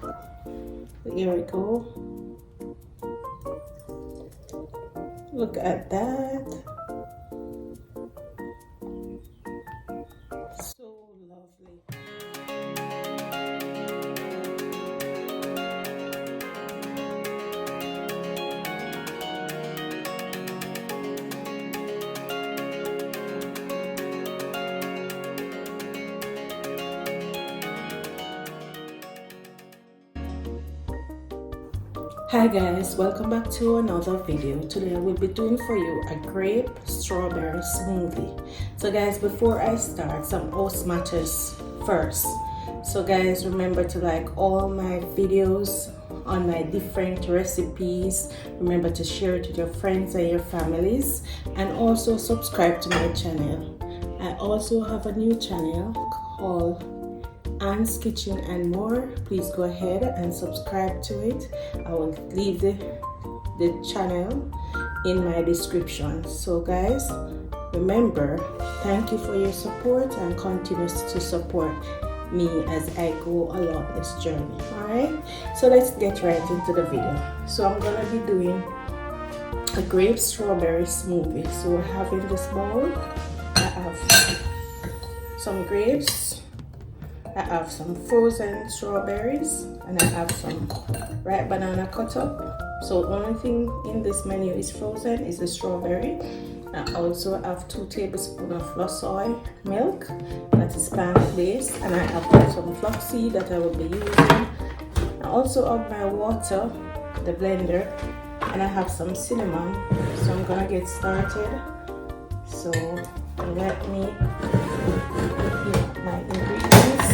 Here we go. Look at that. So lovely. Hi guys, welcome back to another video. Today I will be doing for you a grape strawberry smoothie. So guys, before I start, some house matters first. So guys, remember to like all my videos on my different recipes. Remember to share it with your friends and your families, and also subscribe to my channel. I also have a new channel called Anne's Kitchen and More. Please go ahead and subscribe to it. I will leave the channel in my description. So guys, remember, thank you for your support and continue to support me as I go along this journey. Alright, so let's get right into the video. So I'm gonna be doing a grape strawberry smoothie. So we're having this bowl. I have some grapes, I have some frozen strawberries, and I have some ripe banana cut up. So the only thing in this menu is frozen is the strawberry. I also have 2 tablespoons of low soy milk that is plant-based, and I have some flaxseed that I will be using. I also have my water, the blender, and I have some cinnamon. So I'm gonna get started. So let me get my ingredients.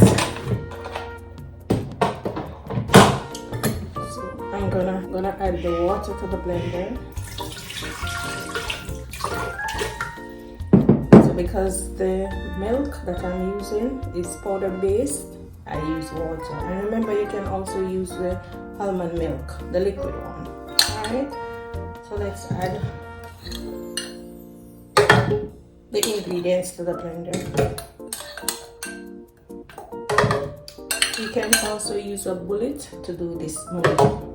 So I'm gonna add the water to the blender. So because the milk that I'm using is powder based, I use water. And remember, you can also use the almond milk, the liquid one. Alright, so let's add the ingredients to the blender. You can also use a bullet to do this smoothie.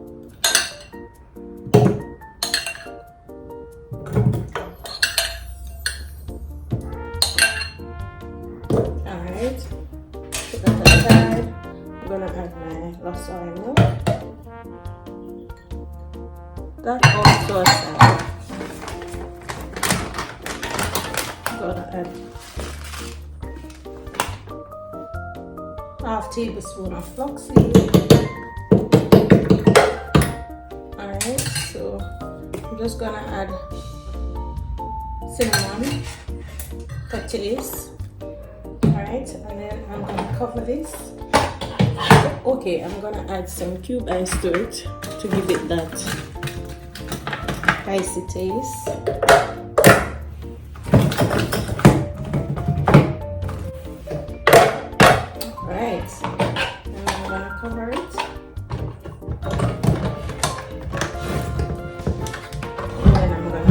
Alright, put that aside. I'm gonna add my low soy milk. That also aside. I'm gonna add half tablespoon of flaxseed. Alright, so I'm just gonna add cinnamon for taste. Alright, and then I'm gonna cover this. Okay, I'm gonna add some cube ice to it to give it that icy taste. Alright, and I'm gonna cover it. And then I'm gonna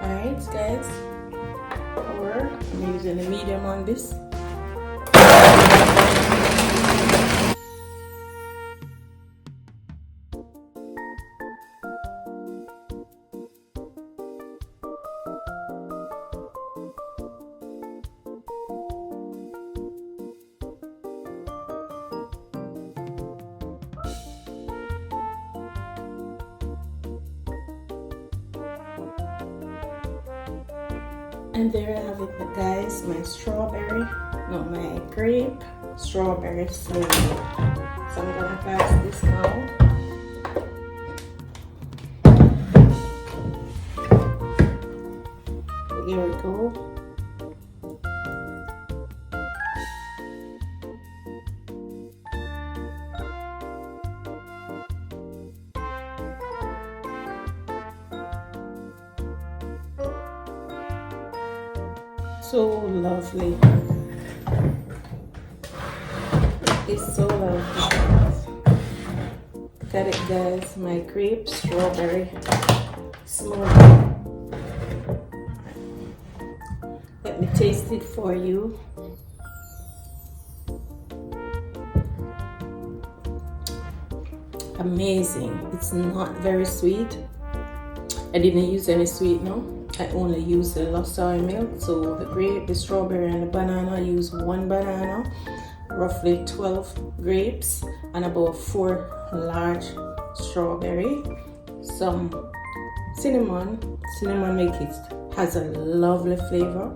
Alright guys, I'm using a medium on this. And there I have it guys, my grape strawberry smoothie. So I'm gonna pass this now. Here we go. So lovely. It's so lovely. Look at it guys, my grape strawberry smoothie. Let me take taste it for you. Amazing. It's not very sweet. I didn't use any sweetener. I only used the soy milk. So the grape, the strawberry, and the banana, I used 1 banana, roughly 12 grapes, and about 4 large strawberry, some cinnamon. Cinnamon make it has a lovely flavor.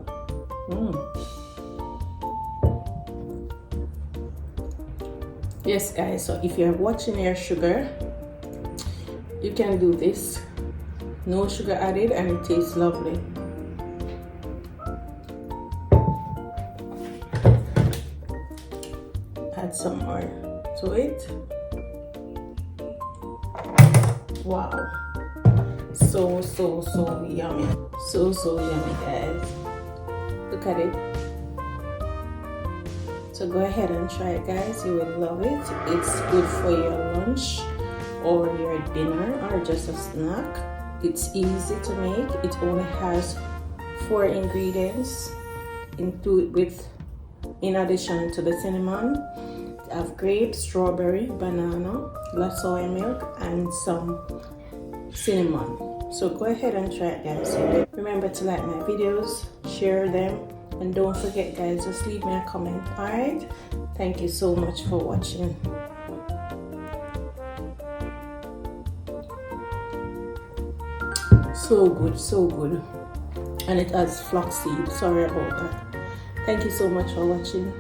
Yes guys, so if you're watching your sugar, you can do this. No sugar added and it tastes lovely. Add some more to it. Wow, so yummy. So yummy guys. Look at it. So go ahead and try it guys, you will love it. It's good for your lunch or your dinner or just a snack. It's easy to make. It only has 4 ingredients in addition to the cinnamon. I have grape, strawberry, banana, soy milk, and some cinnamon. So go ahead and try it guys. Remember to like my videos, share them, and don't forget guys, just leave me a comment. Alright, thank you so much for watching. So good, and it has flaxseed. Sorry about that. Thank you so much for watching.